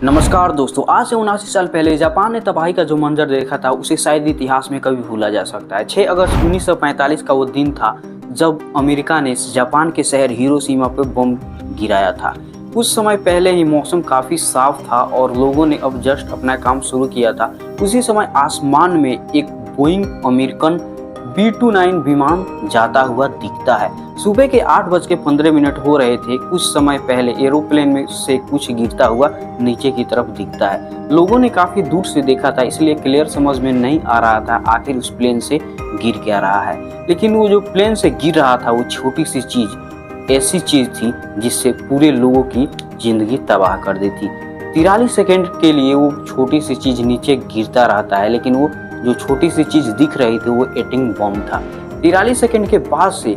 नमस्कार दोस्तों, आज से 79 साल पहले जापान ने तबाही का जो मंजर देखा था उसे शायद इतिहास में कभी भूला जा सकता है। 6 अगस्त 1945 का वो दिन था जब अमेरिका ने जापान के शहर हिरोशिमा पर बम गिराया था। कुछ समय पहले ही मौसम काफ़ी साफ था और लोगों ने अब जस्ट अपना काम शुरू किया था। उसी समय आसमान में एक बोइंग अमेरिकन B-29 विमान जाता हुआ दिखता है। सुबह के 8:15 हो रहे थे। कुछ समय पहले एरोप्लेन में से कुछ गिरता हुआ नीचे की तरफ दिखता है। लोगों ने काफी दूर से देखा था, इसलिए क्लियर समझ में नहीं आ रहा था आखिर उस प्लेन से गिर क्या रहा है। लेकिन वो जो प्लेन से गिर रहा था वो छोटी सी चीज ऐसी चीज थी जिससे पूरे लोगों की जिंदगी तबाह कर देती। 43 सेकेंड के लिए वो छोटी सी चीज नीचे गिरता रहता है, लेकिन वो जो छोटी सी चीज दिख रही थी वो एटम बम था। 43 सेकेंड के बाद से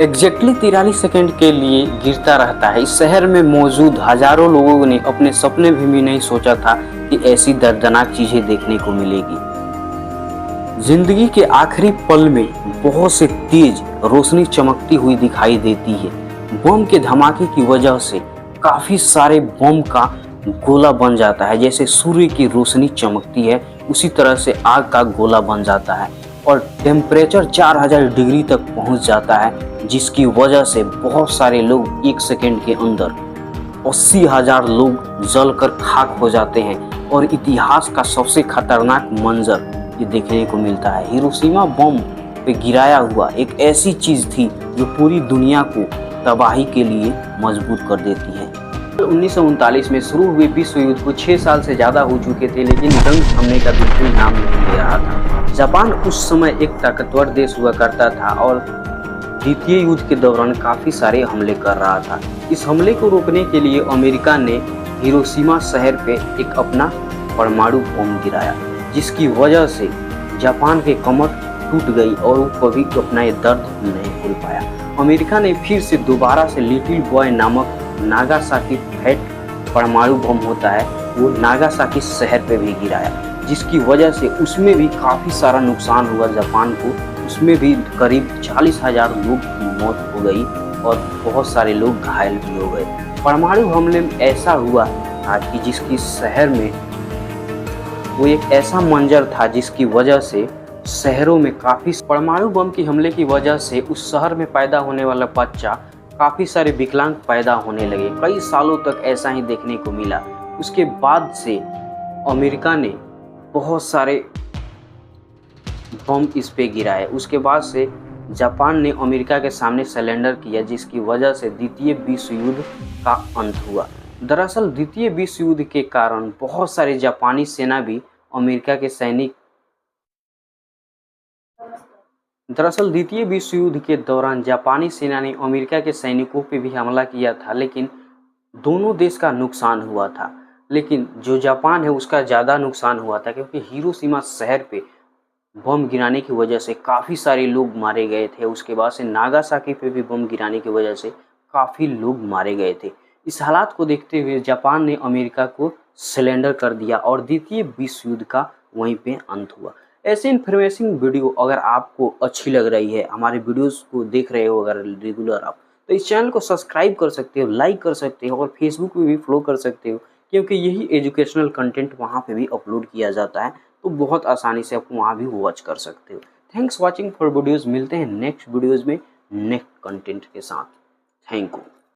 एग्जैक्टली 43 सेकेंड के लिए गिरता रहता है। इस शहर में मौजूद हजारों लोगों ने अपने सपने भी नहीं सोचा था कि ऐसी दर्दनाक चीजें देखने को मिलेगी। जिंदगी के आखिरी पल में बहुत से तेज रोशनी चमकती हुई दिखाई देती है। बम के धमाके की वजह से काफी सारे बम का गोला बन जाता है। जैसे सूर्य की रोशनी चमकती है उसी तरह से आग का गोला बन जाता है और टेम्परेचर 4000 डिग्री तक पहुंच जाता है, जिसकी वजह से बहुत सारे लोग एक सेकेंड के अंदर 80,000 लोग जलकर खाक हो जाते हैं। और इतिहास का सबसे खतरनाक मंजर ये देखने को मिलता है। हिरोशिमा बम पे गिराया हुआ एक ऐसी चीज थी जो पूरी दुनिया को तबाही के लिए मजबूर कर देती है। 1939 में शुरू हुए विश्व युद्ध को 6 साल से ज्यादा हो चुके थे, लेकिन जंग थमने का बिल्कुल नाम नहीं ले रहा था। जापान उस समय एक ताकतवर देश हुआ करता था और द्वितीय युद्ध के दौरान काफी सारे हमले कर रहा था। इस हमले को रोकने के लिए अमेरिका ने हिरोशिमा शहर पे एक अपना परमाणु बम गिराया, जिसकी वजह से जापान की कमर टूट गई और वो कभी अपना ये दर्द नहीं भूल पाया। अमेरिका ने फिर से दोबारा से लिटिल बॉय नामक नागासाकी फैट परमाणु बम होता है वो नागासाकी शहर पे भी गिराया, जिसकी वजह से उसमें भी काफ़ी सारा नुकसान हुआ जापान को। उसमें भी करीब 40,000 लोग की मौत हो गई और बहुत सारे लोग घायल भी हो गए। परमाणु हमले में ऐसा हुआ था कि जिसकी शहर में वो एक ऐसा मंजर था जिसकी वजह से शहरों में काफ़ी परमाणु बम की हमले की वजह से उस शहर में पैदा होने वाला बच्चा काफ़ी सारे विकलांग पैदा होने लगे। कई सालों तक ऐसा ही देखने को मिला। उसके बाद से अमेरिका ने बहुत सारे बम इस पे गिराए। उसके बाद से जापान ने अमेरिका के सामने सरेंडर किया, जिसकी वजह से द्वितीय विश्व युद्ध का अंत हुआ। दरअसल द्वितीय विश्व युद्ध के कारण बहुत सारे जापानी सेना भी अमेरिका के सैनिक दरअसल द्वितीय विश्व युद्ध के दौरान जापानी सेना ने अमेरिका के सैनिकों पर भी हमला किया था, लेकिन दोनों देश का नुकसान हुआ था। लेकिन जो जापान है उसका ज़्यादा नुकसान हुआ था, क्योंकि हिरोशिमा शहर पे बम गिराने की वजह से काफ़ी सारे लोग मारे गए थे। उसके बाद से नागासाकी पे भी बम गिराने की वजह से काफ़ी लोग मारे गए थे। इस हालात को देखते हुए जापान ने अमेरिका को सरेंडर कर दिया और द्वितीय विश्व युद्ध का वहीं पे अंत हुआ। ऐसे इन्फॉर्मेशन वीडियो अगर आपको अच्छी लग रही है, हमारे वीडियोस को देख रहे हो अगर रेगुलर आप, तो इस चैनल को सब्सक्राइब कर सकते हो, लाइक कर सकते हो और फेसबुक पे भी फॉलो कर सकते हो, क्योंकि यही एजुकेशनल कंटेंट वहाँ पे भी अपलोड किया जाता है, तो बहुत आसानी से आप वहाँ भी वॉच कर सकते हो। Thanks watching for videos. मिलते हैं नेक्स्ट वीडियोज़ में नेक्स्ट कंटेंट के साथ। Thank you.